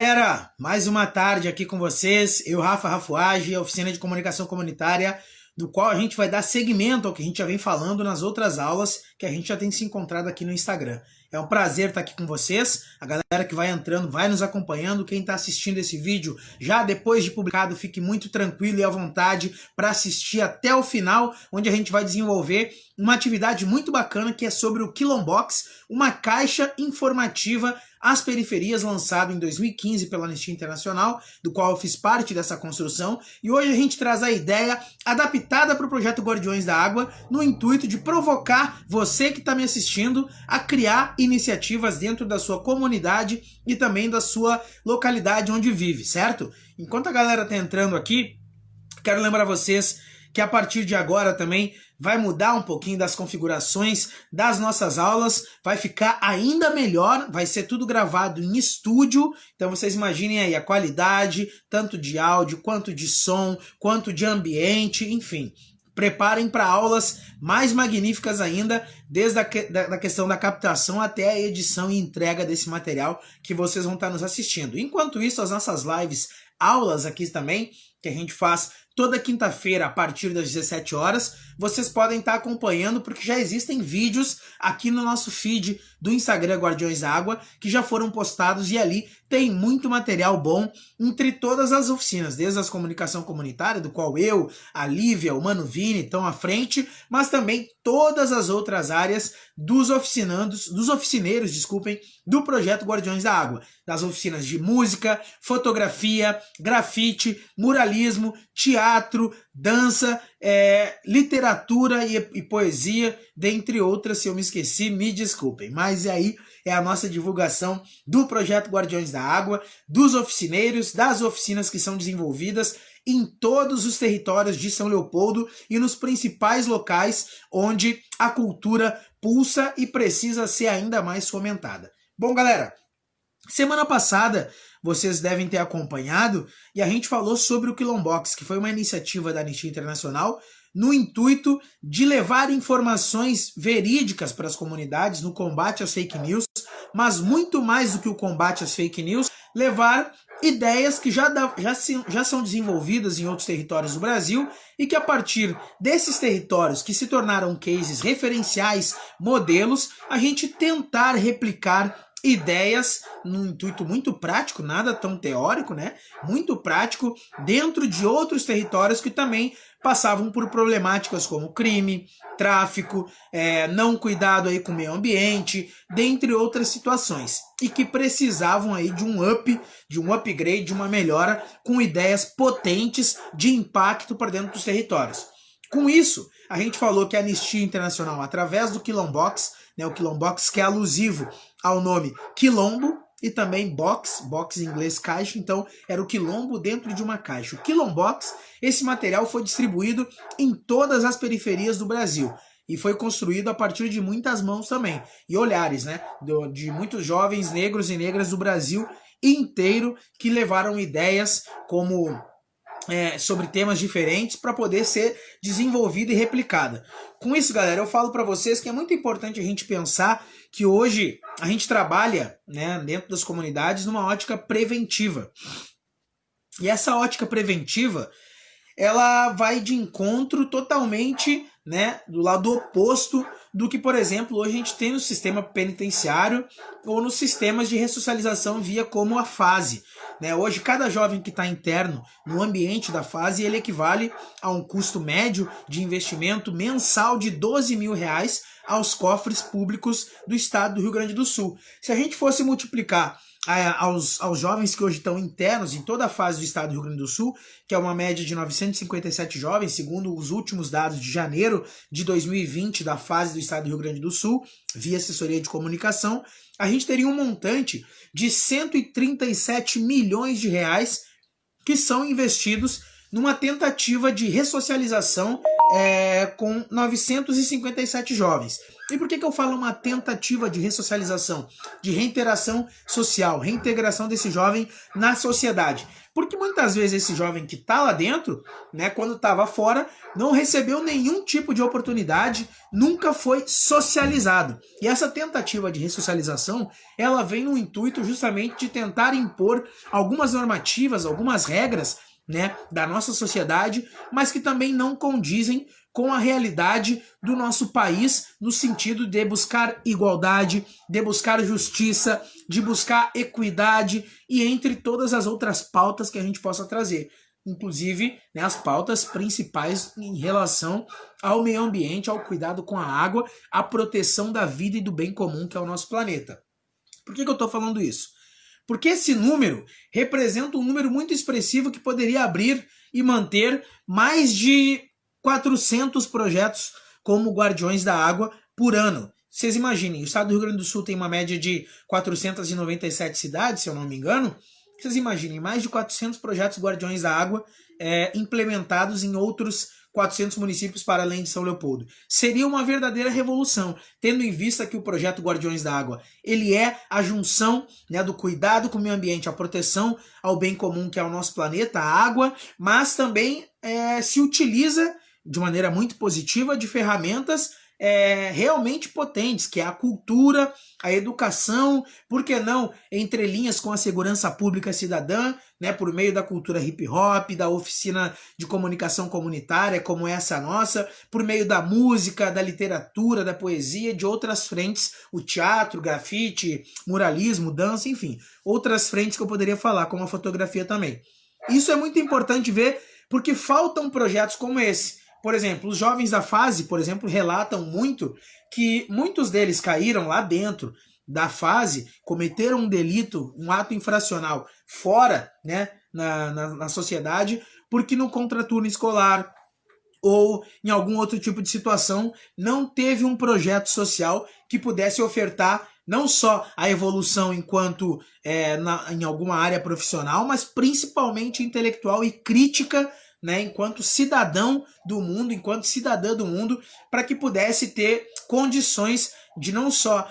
Galera, mais uma tarde aqui com vocês, eu, Rafa Rafuage, a oficina de comunicação comunitária, do qual a gente vai dar seguimento ao que a gente já vem falando nas outras aulas que a gente já tem se encontrado aqui no Instagram. É um prazer estar aqui com vocês, a galera que vai entrando vai nos acompanhando, quem está assistindo esse vídeo já depois de publicado, fique muito tranquilo e à vontade para assistir até o final, onde a gente vai desenvolver uma atividade muito bacana que é sobre o Quilombox, uma caixa informativa às periferias, lançado em 2015 pela Anistia Internacional, do qual eu fiz parte dessa construção, e hoje a gente traz a ideia adaptada para o projeto Guardiões da Água, no intuito de provocar você que está me assistindo a criar iniciativas dentro da sua comunidade e também da sua localidade onde vive, certo? Enquanto a galera está entrando aqui, quero lembrar vocês que a partir de agora também vai mudar um pouquinho das configurações das nossas aulas, vai ficar ainda melhor, vai ser tudo gravado em estúdio, então vocês imaginem aí a qualidade, tanto de áudio, quanto de som, quanto de ambiente, enfim. Preparem para aulas mais magníficas ainda, desde a questão da captação até a edição e entrega desse material que vocês vão estar nos assistindo. Enquanto isso, as nossas lives, aulas aqui também, que a gente faz toda quinta-feira a partir das 17 horas, vocês podem estar acompanhando porque já existem vídeos aqui no nosso feed do Instagram Guardiões da Água que já foram postados e ali tem muito material bom entre todas as oficinas, desde as comunicação comunitária, do qual eu, a Lívia, o Mano Vini estão à frente, mas também todas as outras áreas dos oficineiros, do projeto Guardiões da Água, das oficinas de música, fotografia, grafite, muralismo, teatro, dança, literatura e poesia, dentre outras. Se eu me esqueci, me desculpem. Mas aí é a nossa divulgação do projeto Guardiões da Água, dos oficineiros, das oficinas que são desenvolvidas em todos os territórios de São Leopoldo e nos principais locais onde a cultura pulsa e precisa ser ainda mais fomentada. Bom, galera, semana passada vocês devem ter acompanhado e a gente falou sobre o Quilombox, que foi uma iniciativa da Anistia Internacional no intuito de levar informações verídicas para as comunidades no combate às fake news, mas muito mais do que o combate às fake news, levar ideias que já são desenvolvidas em outros territórios do Brasil e que a partir desses territórios que se tornaram cases referenciais, modelos, a gente tentar replicar ideias num intuito muito prático, nada tão teórico, né? Muito prático, dentro de outros territórios que também passavam por problemáticas como crime, tráfico, não cuidado aí com o meio ambiente, dentre outras situações, e que precisavam aí de um upgrade, de uma melhora, com ideias potentes de impacto para dentro dos territórios. Com isso, a gente falou que a Anistia Internacional, através do Quilombox, né, o Quilombox que é alusivo ao nome Quilombo, e também box em inglês caixa, então era o quilombo dentro de uma caixa. O Quilombox, esse material foi distribuído em todas as periferias do Brasil e foi construído a partir de muitas mãos também, e olhares, né, de muitos jovens negros e negras do Brasil inteiro que levaram ideias como sobre temas diferentes para poder ser desenvolvida e replicada. Com isso, galera, eu falo para vocês que é muito importante a gente pensar que hoje a gente trabalha, né, dentro das comunidades numa ótica preventiva. E essa ótica preventiva, ela vai de encontro totalmente, né, do lado oposto do que, por exemplo, hoje a gente tem no sistema penitenciário ou nos sistemas de ressocialização via como a FASE. Né? Hoje, cada jovem que está interno no ambiente da FASE, ele equivale a um custo médio de investimento mensal de R$12 mil aos cofres públicos do estado do Rio Grande do Sul. Se a gente fosse multiplicar aos jovens que hoje estão internos em toda a fase do estado do Rio Grande do Sul, que é uma média de 957 jovens, segundo os últimos dados de janeiro de 2020 da fase do estado do Rio Grande do Sul, via assessoria de comunicação, a gente teria um montante de R$137 milhões que são investidos numa tentativa de ressocialização com 957 jovens. E por que eu falo uma tentativa de ressocialização, de reinteração social, reintegração desse jovem na sociedade? Porque muitas vezes esse jovem que está lá dentro, né, quando estava fora, não recebeu nenhum tipo de oportunidade, nunca foi socializado. E essa tentativa de ressocialização, ela vem no intuito justamente de tentar impor algumas normativas, algumas regras, né, da nossa sociedade, mas que também não condizem com a realidade do nosso país, no sentido de buscar igualdade, de buscar justiça, de buscar equidade e entre todas as outras pautas que a gente possa trazer. Inclusive, né, as pautas principais em relação ao meio ambiente, ao cuidado com a água, à proteção da vida e do bem comum que é o nosso planeta. Por que eu estou falando isso? Porque esse número representa um número muito expressivo que poderia abrir e manter mais de 400 projetos como Guardiões da Água por ano. Vocês imaginem, o estado do Rio Grande do Sul tem uma média de 497 cidades, se eu não me engano. Vocês imaginem, mais de 400 projetos Guardiões da Água implementados em outros 400 municípios para além de São Leopoldo. Seria uma verdadeira revolução, tendo em vista que o projeto Guardiões da Água, ele é a junção, né, do cuidado com o meio ambiente, a proteção ao bem comum que é o nosso planeta, a água, mas também se utiliza de maneira muito positiva de ferramentas realmente potentes, que é a cultura, a educação, por que não, entre linhas com a segurança pública cidadã, né, por meio da cultura hip hop, da oficina de comunicação comunitária, como essa nossa, por meio da música, da literatura, da poesia, de outras frentes, o teatro, grafite, muralismo, dança, enfim, outras frentes que eu poderia falar, como a fotografia também. Isso é muito importante ver, porque faltam projetos como esse. Por exemplo, os jovens da fase, por exemplo, relatam muito que muitos deles caíram lá dentro da fase, cometeram um delito, um ato infracional fora, né, na sociedade, porque no contraturno escolar ou em algum outro tipo de situação não teve um projeto social que pudesse ofertar não só a evolução enquanto em alguma área profissional, mas principalmente intelectual e crítica, né, enquanto cidadão do mundo, enquanto cidadã do mundo, para que pudesse ter condições de não só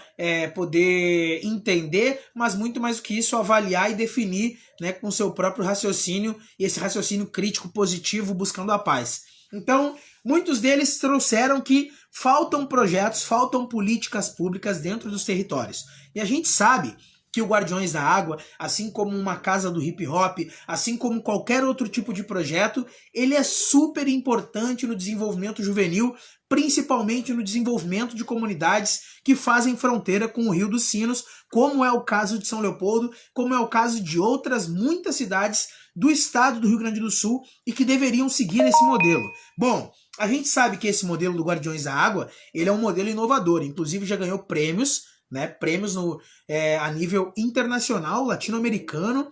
poder entender, mas muito mais do que isso, avaliar e definir, né, com seu próprio raciocínio, e esse raciocínio crítico positivo buscando a paz. Então, muitos deles trouxeram que faltam projetos, faltam políticas públicas dentro dos territórios. E a gente sabe que o Guardiões da Água, assim como uma casa do hip hop, assim como qualquer outro tipo de projeto, ele é super importante no desenvolvimento juvenil, principalmente no desenvolvimento de comunidades que fazem fronteira com o Rio dos Sinos, como é o caso de São Leopoldo, como é o caso de outras muitas cidades do estado do Rio Grande do Sul e que deveriam seguir esse modelo. Bom, a gente sabe que esse modelo do Guardiões da Água, ele é um modelo inovador, inclusive já ganhou prêmios, né, prêmios a nível internacional, latino-americano.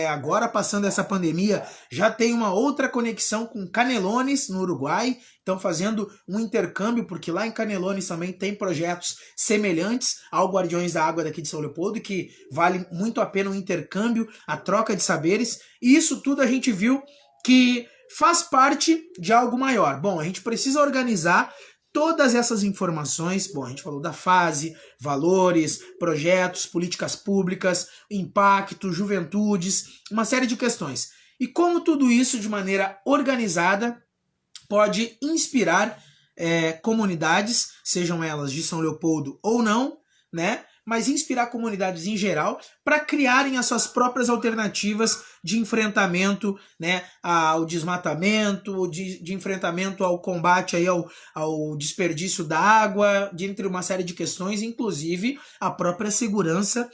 Agora, passando essa pandemia, já tem uma outra conexão com Canelones, no Uruguai. Estão fazendo um intercâmbio, porque lá em Canelones também tem projetos semelhantes ao Guardiões da Água daqui de São Leopoldo, que vale muito a pena o intercâmbio, a troca de saberes. E isso tudo a gente viu que faz parte de algo maior. Bom, a gente precisa organizar todas essas informações. Bom, a gente falou da fase, valores, projetos, políticas públicas, impacto, juventudes, uma série de questões. E como tudo isso, de maneira organizada, pode inspirar comunidades, sejam elas de São Leopoldo ou não, né? Mas inspirar comunidades em geral para criarem as suas próprias alternativas de enfrentamento, né, ao desmatamento, de enfrentamento ao combate aí ao desperdício da água, dentre uma série de questões, inclusive a própria segurança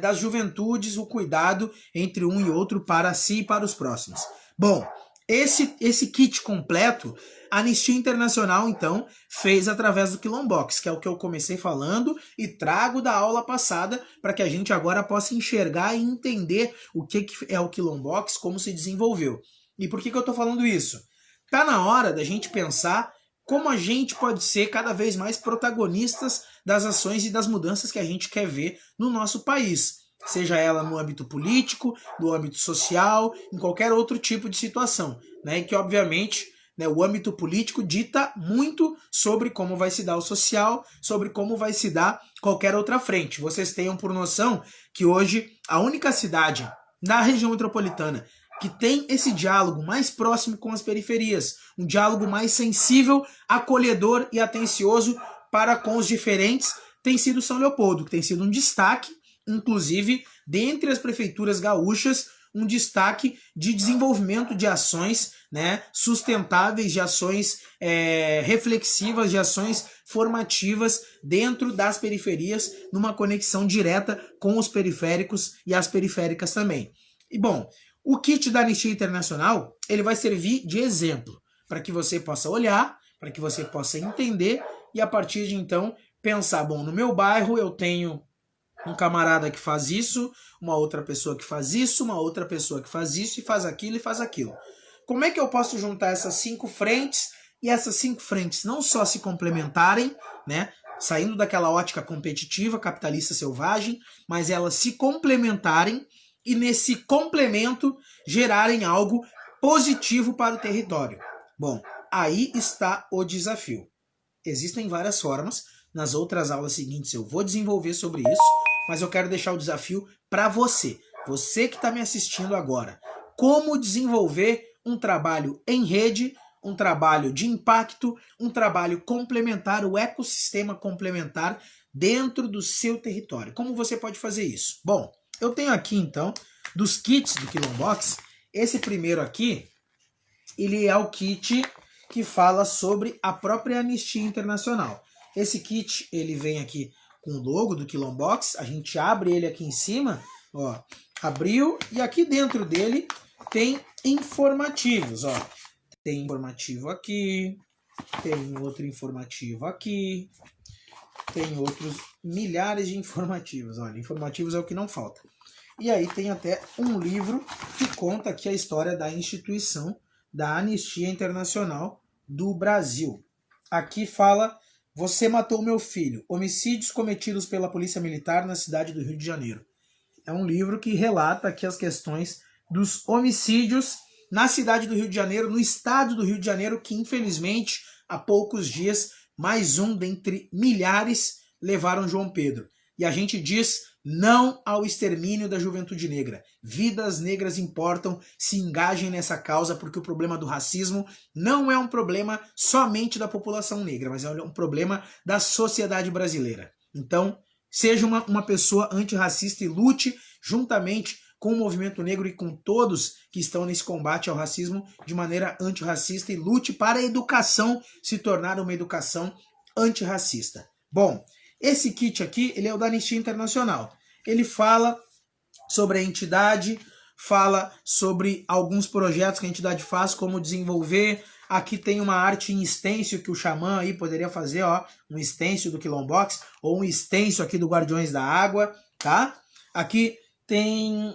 das juventudes, o cuidado entre um e outro para si e para os próximos. Bom, esse kit completo, a Anistia Internacional, então, fez através do Quilombox, que é o que eu comecei falando e trago da aula passada para que a gente agora possa enxergar e entender o que é o Quilombox, como se desenvolveu. E por que eu estou falando isso? Tá na hora da gente pensar como a gente pode ser cada vez mais protagonistas das ações e das mudanças que a gente quer ver no nosso país. seja ela no âmbito político, no âmbito social, em qualquer outro tipo de situação, né? E que, obviamente, né, o âmbito político dita muito sobre como vai se dar o social, sobre como vai se dar qualquer outra frente. Vocês tenham por noção que hoje a única cidade na região metropolitana que tem esse diálogo mais próximo com as periferias, um diálogo mais sensível, acolhedor e atencioso para com os diferentes, tem sido São Leopoldo, que tem sido um destaque, inclusive, dentre as prefeituras gaúchas, um destaque de desenvolvimento de ações, né, sustentáveis, de ações reflexivas, de ações formativas dentro das periferias, numa conexão direta com os periféricos e as periféricas também. E bom, o kit da Anistia Internacional, ele vai servir de exemplo, para que você possa olhar, para que você possa entender e a partir de então pensar, bom, no meu bairro eu tenho um camarada que faz isso, uma outra pessoa que faz isso, uma outra pessoa que faz isso e faz aquilo e faz aquilo. Como é que eu posso juntar essas 5 frentes e essas 5 frentes não só se complementarem, né, saindo daquela ótica competitiva, capitalista selvagem, mas elas se complementarem e nesse complemento gerarem algo positivo para o território? Bom, aí está o desafio. Existem várias formas, nas outras aulas seguintes eu vou desenvolver sobre isso, mas eu quero deixar o desafio para você que está me assistindo agora. Como desenvolver um trabalho em rede, um trabalho de impacto, um trabalho complementar, o ecossistema complementar dentro do seu território. Como você pode fazer isso? Bom, eu tenho aqui então, dos kits do Quilombox, esse primeiro aqui, ele é o kit que fala sobre a própria Anistia Internacional. Esse kit, ele vem aqui com o logo do Quilombox, a gente abre ele aqui em cima, ó, abriu, e aqui dentro dele tem informativos, ó. Tem informativo aqui, tem outro informativo aqui, tem outros milhares de informativos, olha, informativos é o que não falta. E aí tem até um livro que conta aqui a história da instituição da Anistia Internacional do Brasil. Aqui fala: você matou meu filho, homicídios cometidos pela Polícia Militar na cidade do Rio de Janeiro. É um livro que relata aqui as questões dos homicídios na cidade do Rio de Janeiro, no estado do Rio de Janeiro, que infelizmente há poucos dias, mais um dentre milhares levaram João Pedro. E a gente diz não ao extermínio da juventude negra. Vidas negras importam, se engajem nessa causa, porque o problema do racismo não é um problema somente da população negra, mas é um problema da sociedade brasileira. Então, seja uma pessoa antirracista e lute juntamente com o movimento negro e com todos que estão nesse combate ao racismo de maneira antirracista e lute para a educação se tornar uma educação antirracista. Bom, esse kit aqui, ele é o da Anistia Internacional. Ele fala sobre a entidade, fala sobre alguns projetos que a entidade faz, como desenvolver. Aqui tem uma arte em stencil que o Xamã aí poderia fazer, ó, um stencil do Quilombox, ou um stencil aqui do Guardiões da Água, tá? Aqui tem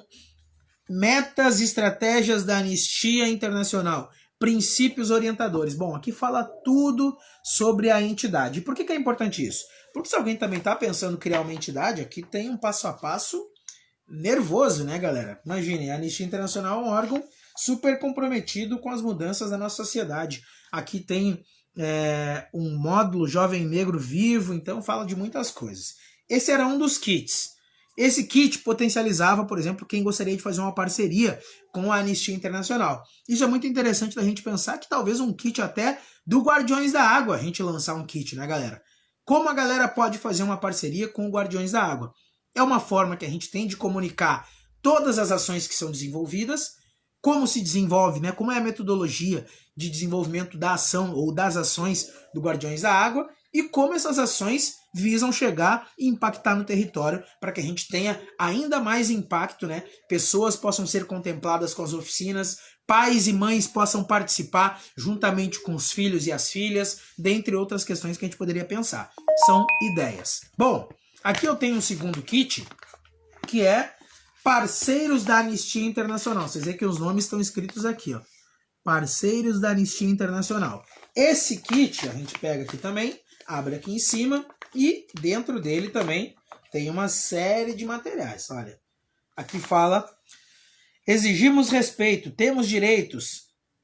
metas e estratégias da Anistia Internacional, princípios orientadores. Bom, aqui fala tudo sobre a entidade. E por que é importante isso? Porque se alguém também está pensando em criar uma entidade, aqui tem um passo a passo nervoso, né, galera? Imagine, a Anistia Internacional é um órgão super comprometido com as mudanças da nossa sociedade. Aqui tem um módulo Jovem Negro Vivo, então fala de muitas coisas. Esse era um dos kits. Esse kit potencializava, por exemplo, quem gostaria de fazer uma parceria com a Anistia Internacional. Isso é muito interessante da gente pensar que talvez um kit até do Guardiões da Água, a gente lançar um kit, né, galera? Como a galera pode fazer uma parceria com o Guardiões da Água? É uma forma que a gente tem de comunicar todas as ações que são desenvolvidas, como se desenvolve, né? Como é a metodologia de desenvolvimento da ação ou das ações do Guardiões da Água e como essas ações visam chegar e impactar no território para que a gente tenha ainda mais impacto, né? Pessoas possam ser contempladas com as oficinas, pais e mães possam participar juntamente com os filhos e as filhas, dentre outras questões que a gente poderia pensar. São ideias. Bom, aqui eu tenho um segundo kit, que é Parceiros da Anistia Internacional. Vocês veem que os nomes estão escritos aqui, ó. Parceiros da Anistia Internacional. Esse kit a gente pega aqui também, abre aqui em cima e dentro dele também tem uma série de materiais. Olha, Aqui fala: exigimos respeito, temos direitos,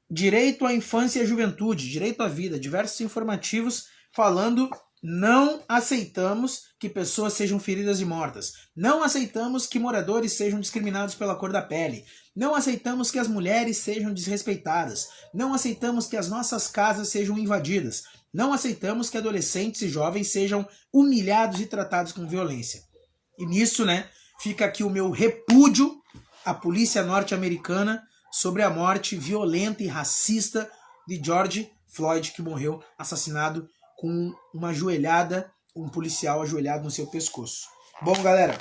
direito à infância e à juventude, direito à vida, diversos informativos falando: não aceitamos que pessoas sejam feridas e mortas, não aceitamos que moradores sejam discriminados pela cor da pele, não aceitamos que as mulheres sejam desrespeitadas, não aceitamos que as nossas casas sejam invadidas, não aceitamos que adolescentes e jovens sejam humilhados e tratados com violência. E nisso, né, fica aqui o meu repúdio à polícia norte-americana sobre a morte violenta e racista de George Floyd, que morreu assassinado com uma joelhada, um policial ajoelhado no seu pescoço. Bom, galera,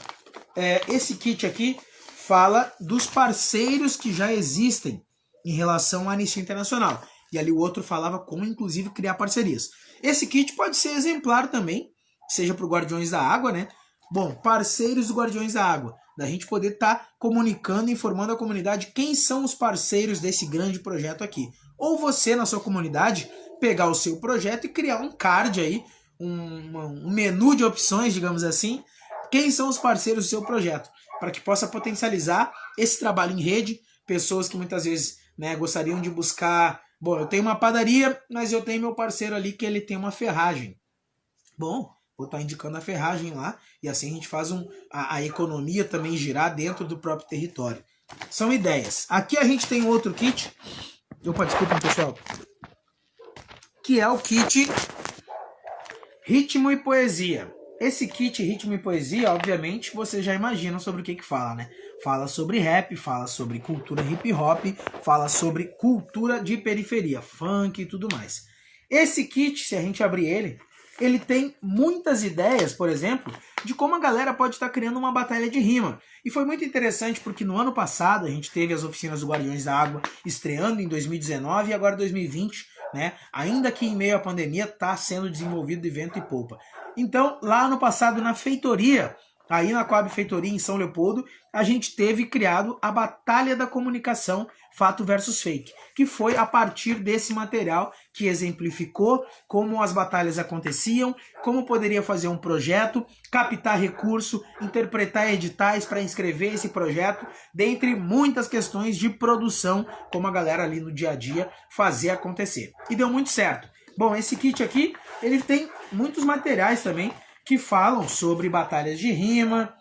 esse kit aqui fala dos parceiros que já existem em relação à Anistia Internacional. E ali o outro falava como, inclusive, criar parcerias. Esse kit pode ser exemplar também, seja para o Guardiões da Água, né? Bom, parceiros do Guardiões da Água. Da gente poder estar comunicando, informando a comunidade quem são os parceiros desse grande projeto aqui. Ou você, na sua comunidade, pegar o seu projeto e criar um card aí, um menu de opções, digamos assim, quem são os parceiros do seu projeto, para que possa potencializar esse trabalho em rede, pessoas que muitas vezes, né, gostariam de buscar, bom, eu tenho uma padaria, mas eu tenho meu parceiro ali que ele tem uma ferragem. Bom, vou estar indicando a ferragem lá, e assim a gente faz a economia também girar dentro do próprio território. São ideias. Aqui a gente tem outro kit, opa, desculpem pessoal, que é o kit Ritmo e Poesia. Esse kit Ritmo e Poesia, obviamente, vocês já imaginam sobre o que fala, né? Fala sobre rap, fala sobre cultura hip hop, fala sobre cultura de periferia, funk e tudo mais. Esse kit, se a gente abrir ele tem muitas ideias, por exemplo, de como a galera pode estar criando uma batalha de rima. E foi muito interessante porque no ano passado a gente teve as oficinas do Guardiões da Água estreando em 2019 e agora 2020, né? Ainda que em meio à pandemia está sendo desenvolvido de vento e polpa. Então, lá no passado, na feitoria, aí na Coab Feitoria, em São Leopoldo, a gente teve criado a Batalha da Comunicação Fato versus Fake, que foi a partir desse material que exemplificou como as batalhas aconteciam, como poderia fazer um projeto, captar recurso, interpretar editais para inscrever esse projeto, dentre muitas questões de produção, como a galera ali no dia a dia fazia acontecer. E deu muito certo. Bom, esse kit aqui, ele tem muitos materiais também que falam sobre batalhas de rima.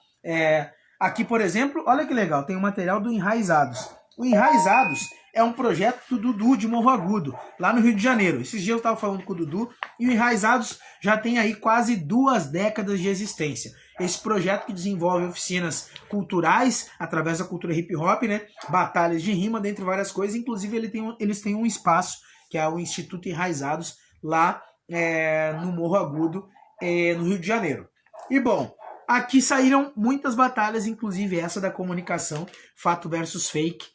Aqui, por exemplo, olha que legal, tem o material do Enraizados. O Enraizados é um projeto do Dudu de Morro Agudo, lá no Rio de Janeiro. Esses dias eu estava falando com o Dudu e o Enraizados já tem aí quase 2 décadas de existência. Esse projeto que desenvolve oficinas culturais através da cultura hip hop, né? Batalhas de rima, dentre várias coisas. Inclusive eles têm um espaço que é o Instituto Enraizados lá no Morro Agudo, no Rio de Janeiro. E bom, aqui saíram muitas batalhas, inclusive essa da comunicação, Fato versus Fake,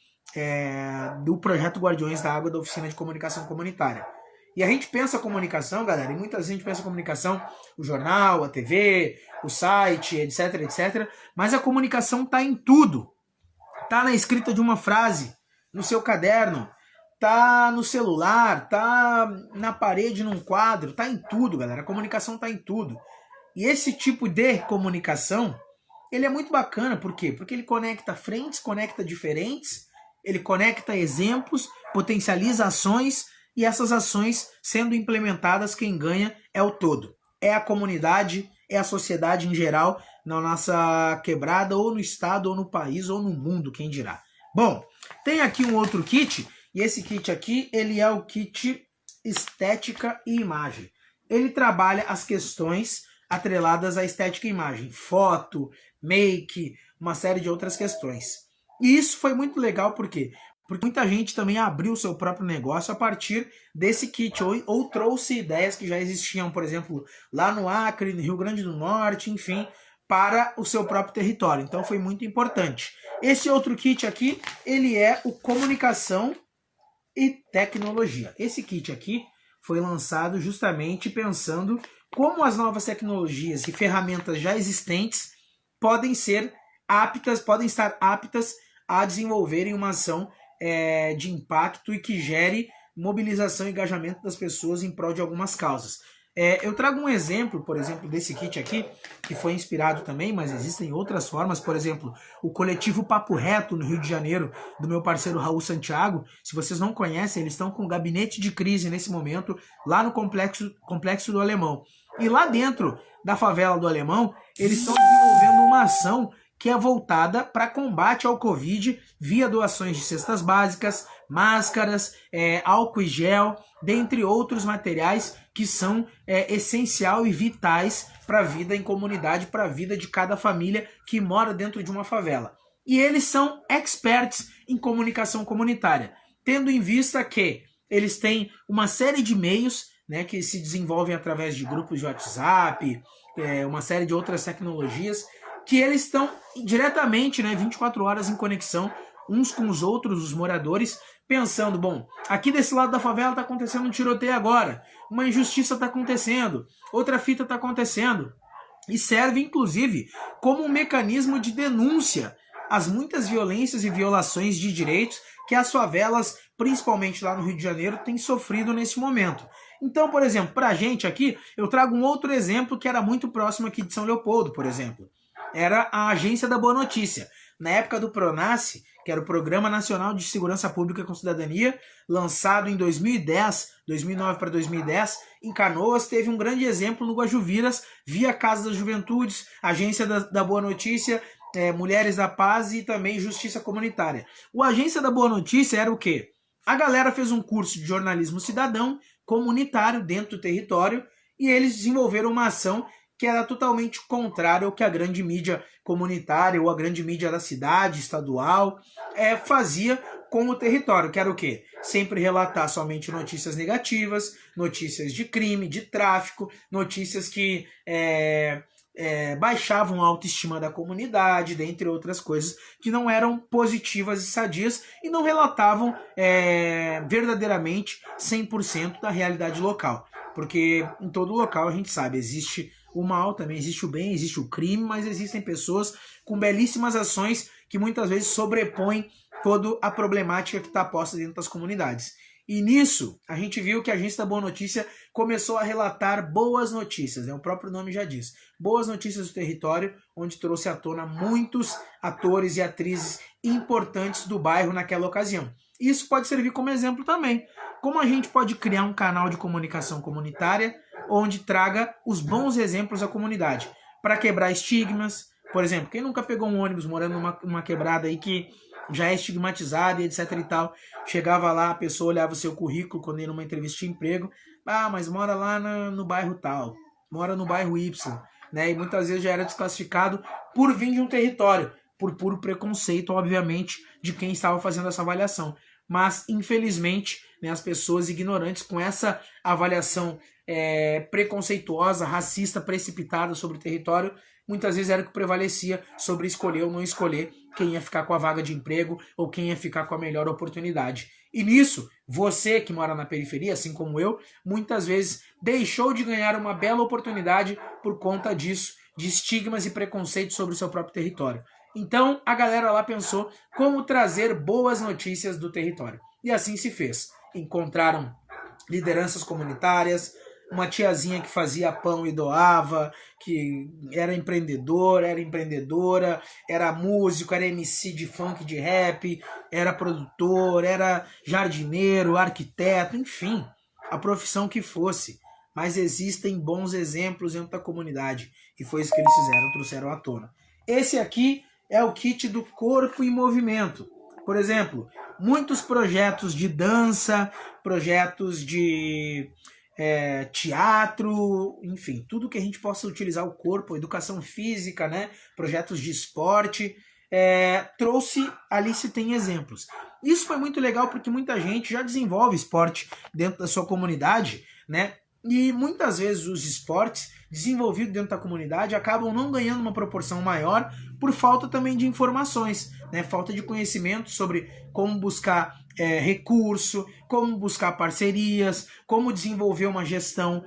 do projeto Guardiões da Água da Oficina de Comunicação Comunitária. E a gente pensa a comunicação, galera, e muita gente pensa a comunicação, o jornal, a TV, o site, etc, etc, mas a comunicação está em tudo. Está na escrita de uma frase, no seu caderno, tá no celular, tá na parede, num quadro, tá em tudo, galera. A comunicação tá em tudo. E esse tipo de comunicação, ele é muito bacana, por quê? Porque ele conecta frentes, conecta diferentes, ele conecta exemplos, potencializa ações, e essas ações sendo implementadas, quem ganha é o todo. É a comunidade, é a sociedade em geral, na nossa quebrada, ou no estado, ou no país, ou no mundo, quem dirá. Bom, tem aqui um outro kit. E esse kit aqui, ele é o kit Estética e Imagem. Ele trabalha as questões atreladas à estética e imagem. Foto, make, uma série de outras questões. E isso foi muito legal, por quê? Porque muita gente também abriu o seu próprio negócio a partir desse kit, ou trouxe ideias que já existiam, por exemplo, lá no Acre, no Rio Grande do Norte, enfim, para o seu próprio território. Então foi muito importante. Esse outro kit aqui, ele é o Comunicação e Tecnologia. Esse kit aqui foi lançado justamente pensando como as novas tecnologias e ferramentas já existentes podem estar aptas a desenvolverem uma ação de impacto e que gere mobilização e engajamento das pessoas em prol de algumas causas. Eu trago um exemplo, por exemplo, desse kit aqui, que foi inspirado também, mas existem outras formas. Por exemplo, o coletivo Papo Reto, no Rio de Janeiro, do meu parceiro Raul Santiago. Se vocês não conhecem, eles estão com um gabinete de crise nesse momento, lá no Complexo do Alemão. E lá dentro da favela do Alemão, eles estão desenvolvendo uma ação que é voltada para combate ao Covid via doações de cestas básicas, máscaras, álcool e gel, dentre outros materiais que são essencial e vitais para a vida em comunidade, para a vida de cada família que mora dentro de uma favela. E eles são experts em comunicação comunitária, tendo em vista que eles têm uma série de meios, né, que se desenvolvem através de grupos de WhatsApp, uma série de outras tecnologias, que eles estão diretamente, né, 24 horas em conexão uns com os outros, os moradores, pensando, bom, aqui desse lado da favela está acontecendo um tiroteio agora, uma injustiça está acontecendo, outra fita está acontecendo, e serve, inclusive, como um mecanismo de denúncia às muitas violências e violações de direitos que as favelas, principalmente lá no Rio de Janeiro, têm sofrido nesse momento. Então, por exemplo, para a gente aqui, eu trago um outro exemplo que era muito próximo aqui de São Leopoldo, por exemplo. Era a Agência da Boa Notícia. Na época do PRONASSE, que era o Programa Nacional de Segurança Pública com Cidadania, lançado em 2009 para 2010, em Canoas, teve um grande exemplo no Guajuviras, via Casa das Juventudes, Agência da Boa Notícia, Mulheres da Paz e também Justiça Comunitária. O Agência da Boa Notícia era o quê? A galera fez um curso de jornalismo cidadão, comunitário, dentro do território, e eles desenvolveram uma ação que era totalmente contrária ao que a grande mídia comunitária ou a grande mídia da cidade, estadual, fazia com o território, que era o quê? Sempre relatar somente notícias negativas, notícias de crime, de tráfico, notícias que baixavam a autoestima da comunidade, dentre outras coisas que não eram positivas e sadias e não relatavam verdadeiramente 100% da realidade local. Porque em todo local a gente sabe, existe o mal, também existe o bem, existe o crime, mas existem pessoas com belíssimas ações que muitas vezes sobrepõem toda a problemática que está posta dentro das comunidades. E nisso, a gente viu que a Agência da Boa Notícia começou a relatar boas notícias, o próprio nome já diz. Boas notícias do território, onde trouxe à tona muitos atores e atrizes importantes do bairro naquela ocasião. Isso pode servir como exemplo também. Como a gente pode criar um canal de comunicação comunitária onde traga os bons exemplos à comunidade, para quebrar estigmas. Por exemplo, quem nunca pegou um ônibus morando numa quebrada aí que já é estigmatizada e etc e tal, chegava lá, a pessoa olhava o seu currículo quando ia numa entrevista de emprego, mas mora lá no bairro tal, mora no bairro Y, né? E muitas vezes já era desclassificado por vir de um território, por puro preconceito, obviamente, de quem estava fazendo essa avaliação. Mas, infelizmente, né, as pessoas ignorantes com essa avaliação preconceituosa, racista, precipitada sobre o território, muitas vezes era o que prevalecia sobre escolher ou não escolher quem ia ficar com a vaga de emprego ou quem ia ficar com a melhor oportunidade. E nisso, você que mora na periferia, assim como eu, muitas vezes deixou de ganhar uma bela oportunidade por conta disso, de estigmas e preconceitos sobre o seu próprio território. Então, a galera lá pensou como trazer boas notícias do território. E assim se fez. Encontraram lideranças comunitárias, uma tiazinha que fazia pão e doava, que era empreendedor, era empreendedora, era músico, era MC de funk, de rap, era produtor, era jardineiro, arquiteto, enfim, a profissão que fosse. Mas existem bons exemplos dentro da comunidade. E foi isso que eles fizeram, trouxeram à tona. Esse aqui é o kit do corpo em movimento. Por exemplo, muitos projetos de dança, projetos de teatro, enfim, tudo que a gente possa utilizar o corpo, educação física, né? Projetos de esporte, trouxe, ali se tem exemplos. Isso foi muito legal porque muita gente já desenvolve esporte dentro da sua comunidade, né? E muitas vezes os esportes desenvolvidos dentro da comunidade acabam não ganhando uma proporção maior por falta também de informações, né? Falta de conhecimento sobre como buscar recurso, como buscar parcerias, como desenvolver uma gestão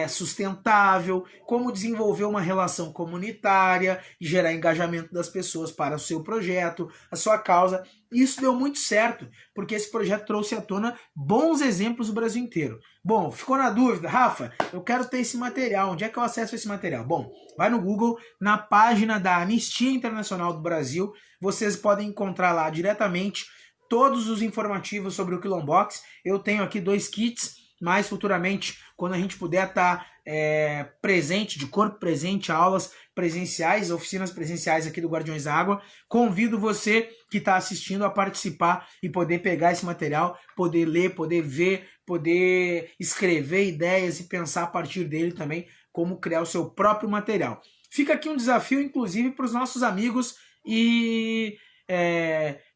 sustentável, como desenvolver uma relação comunitária, gerar engajamento das pessoas para o seu projeto, a sua causa. Isso deu muito certo, porque esse projeto trouxe à tona bons exemplos do Brasil inteiro. Bom, ficou na dúvida? Rafa, eu quero ter esse material. Onde é que eu acesso esse material? Bom, vai no Google, na página da Anistia Internacional do Brasil, vocês podem encontrar lá diretamente todos os informativos sobre o Quilombox. Eu tenho aqui 2 kits, mas futuramente, quando a gente puder estar presente, de corpo presente, aulas presenciais, oficinas presenciais aqui do Guardiões da Água, convido você que está assistindo a participar e poder pegar esse material, poder ler, poder ver, poder escrever ideias e pensar a partir dele também como criar o seu próprio material. Fica aqui um desafio, inclusive, para os nossos amigos e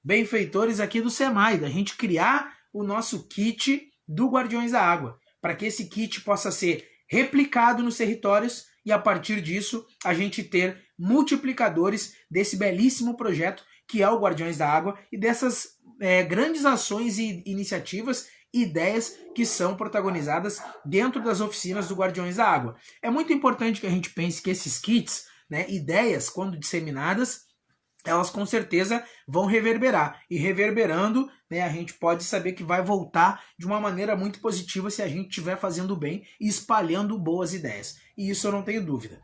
benfeitores aqui do SEMAI, da gente criar o nosso kit do Guardiões da Água, para que esse kit possa ser replicado nos territórios e a partir disso a gente ter multiplicadores desse belíssimo projeto que é o Guardiões da Água e dessas grandes ações e iniciativas e ideias que são protagonizadas dentro das oficinas do Guardiões da Água. É muito importante que a gente pense que esses kits, ideias, quando disseminadas, elas com certeza vão reverberar. E reverberando, a gente pode saber que vai voltar de uma maneira muito positiva se a gente estiver fazendo bem e espalhando boas ideias. E isso eu não tenho dúvida.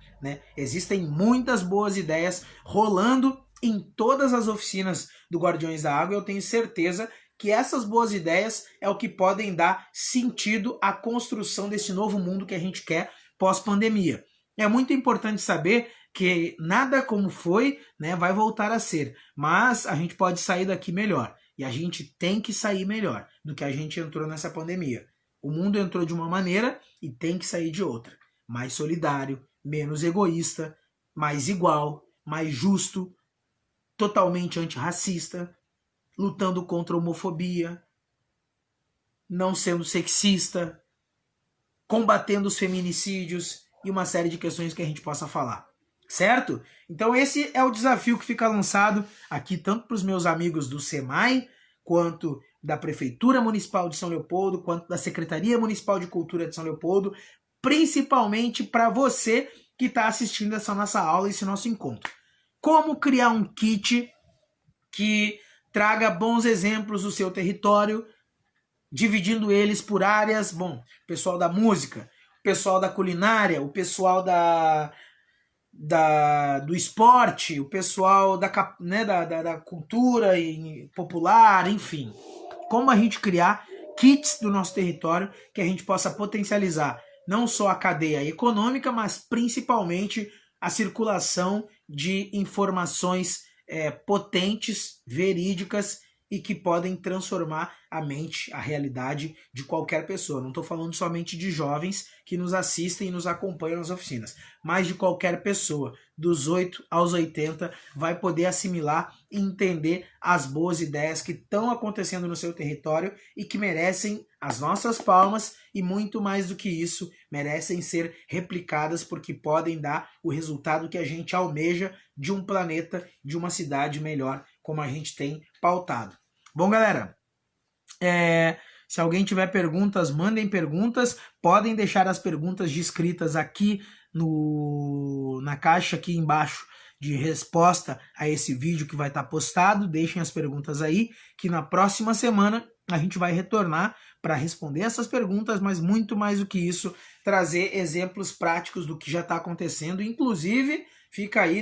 Existem muitas boas ideias rolando em todas as oficinas do Guardiões da Água e eu tenho certeza que essas boas ideias é o que podem dar sentido à construção desse novo mundo que a gente quer pós-pandemia. É muito importante saber que nada como foi, vai voltar a ser, mas a gente pode sair daqui melhor, e a gente tem que sair melhor do que a gente entrou nessa pandemia. O mundo entrou de uma maneira e tem que sair de outra, mais solidário, menos egoísta, mais igual, mais justo, totalmente antirracista, lutando contra a homofobia, não sendo sexista, combatendo os feminicídios e uma série de questões que a gente possa falar. Certo? Então esse é o desafio que fica lançado aqui tanto para os meus amigos do SEMAI, quanto da Prefeitura Municipal de São Leopoldo, quanto da Secretaria Municipal de Cultura de São Leopoldo, principalmente para você que está assistindo essa nossa aula, esse nosso encontro. Como criar um kit que traga bons exemplos do seu território, dividindo eles por áreas, bom, o pessoal da música, o pessoal da culinária, o pessoal do esporte, o pessoal da cultura popular, enfim. Como a gente criar kits do nosso território que a gente possa potencializar não só a cadeia econômica, mas principalmente a circulação de informações potentes, verídicas e que podem transformar a mente, a realidade de qualquer pessoa. Não estou falando somente de jovens que nos assistem e nos acompanham nas oficinas, mas de qualquer pessoa, dos 8 aos 80, vai poder assimilar e entender as boas ideias que estão acontecendo no seu território e que merecem as nossas palmas e muito mais do que isso, merecem ser replicadas porque podem dar o resultado que a gente almeja de um planeta, de uma cidade melhor, como a gente tem pautado. Bom, galera, se alguém tiver perguntas, mandem perguntas. Podem deixar as perguntas descritas aqui na caixa aqui embaixo de resposta a esse vídeo que vai estar postado. Deixem as perguntas aí, que na próxima semana a gente vai retornar para responder essas perguntas, mas muito mais do que isso, trazer exemplos práticos do que já está acontecendo. Inclusive, fica aí,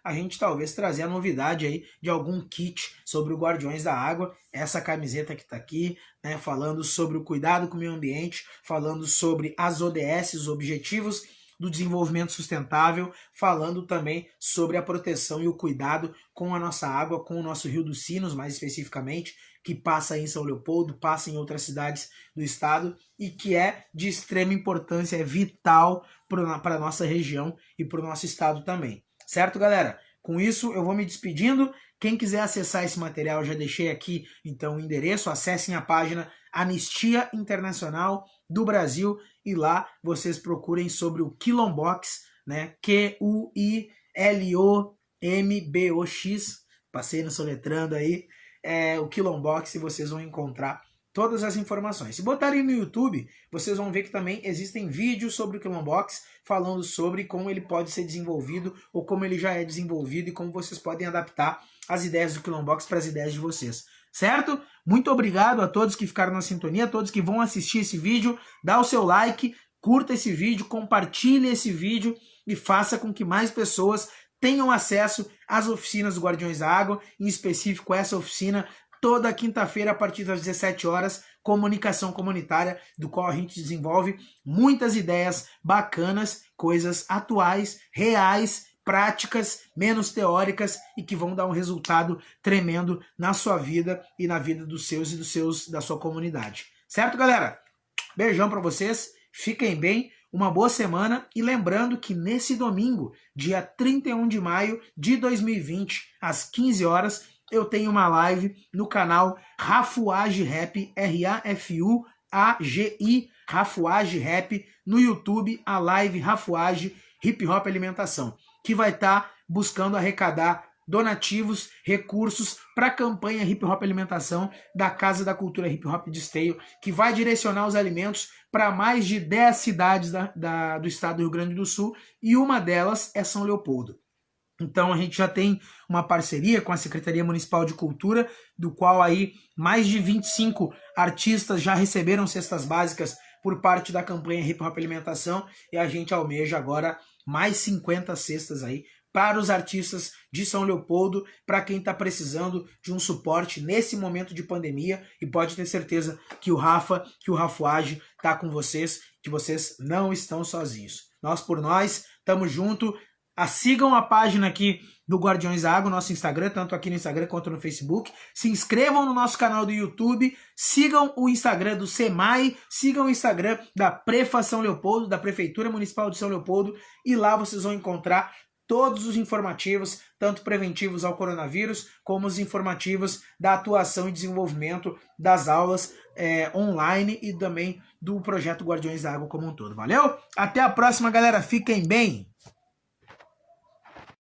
a gente talvez trazer a novidade aí de algum kit sobre o Guardiões da Água, essa camiseta que está aqui, falando sobre o cuidado com o meio ambiente, falando sobre as ODS, os Objetivos do Desenvolvimento Sustentável, falando também sobre a proteção e o cuidado com a nossa água, com o nosso Rio dos Sinos, mais especificamente, que passa aí em São Leopoldo, passa em outras cidades do estado e que é de extrema importância, é vital para a nossa região e para o nosso estado também. Certo, galera? Com isso, eu vou me despedindo. Quem quiser acessar esse material, já deixei aqui, então, o endereço. Acessem a página Anistia Internacional do Brasil e lá vocês procurem sobre o Quilombox, Quilombox. Passei no soletrando aí. o Quilombox e vocês vão encontrar todas as informações. Se botarem no YouTube, vocês vão ver que também existem vídeos sobre o Quilombox falando sobre como ele pode ser desenvolvido ou como ele já é desenvolvido e como vocês podem adaptar as ideias do Quilombox para as ideias de vocês. Certo? Muito obrigado a todos que ficaram na sintonia, a todos que vão assistir esse vídeo. Dá o seu like, curta esse vídeo, compartilhe esse vídeo e faça com que mais pessoas tenham acesso às oficinas do Guardiões da Água, em específico essa oficina toda quinta-feira a partir das 17 horas, comunicação comunitária, do qual a gente desenvolve muitas ideias bacanas, coisas atuais, reais, práticas, menos teóricas e que vão dar um resultado tremendo na sua vida e na vida dos seus e da sua comunidade. Certo, galera? Beijão pra vocês, fiquem bem, uma boa semana e lembrando que nesse domingo, dia 31 de maio de 2020, às 15 horas, eu tenho uma live no canal Rafuage Rap, R-A-F-U-A-G-I, Rafuage Rap, no YouTube, a live Rafuage Hip Hop Alimentação, que vai estar buscando arrecadar donativos, recursos para a campanha Hip Hop Alimentação da Casa da Cultura Hip Hop de Esteio, que vai direcionar os alimentos para mais de 10 cidades do estado do Rio Grande do Sul, e uma delas é São Leopoldo. Então a gente já tem uma parceria com a Secretaria Municipal de Cultura, do qual aí mais de 25 artistas já receberam cestas básicas por parte da campanha Hip Hop Alimentação, e a gente almeja agora mais 50 cestas aí para os artistas de São Leopoldo, para quem está precisando de um suporte nesse momento de pandemia, e pode ter certeza que o Rafa, que o Rafuage está com vocês, que vocês não estão sozinhos. Nós por nós, tamo junto. Sigam a página aqui do Guardiões da Água, nosso Instagram, tanto aqui no Instagram quanto no Facebook. Se inscrevam no nosso canal do YouTube, sigam o Instagram do SEMAI, sigam o Instagram da Prefa São Leopoldo, da Prefeitura Municipal de São Leopoldo, e lá vocês vão encontrar todos os informativos, tanto preventivos ao coronavírus, como os informativos da atuação e desenvolvimento das aulas online e também do projeto Guardiões da Água como um todo. Valeu? Até a próxima, galera. Fiquem bem!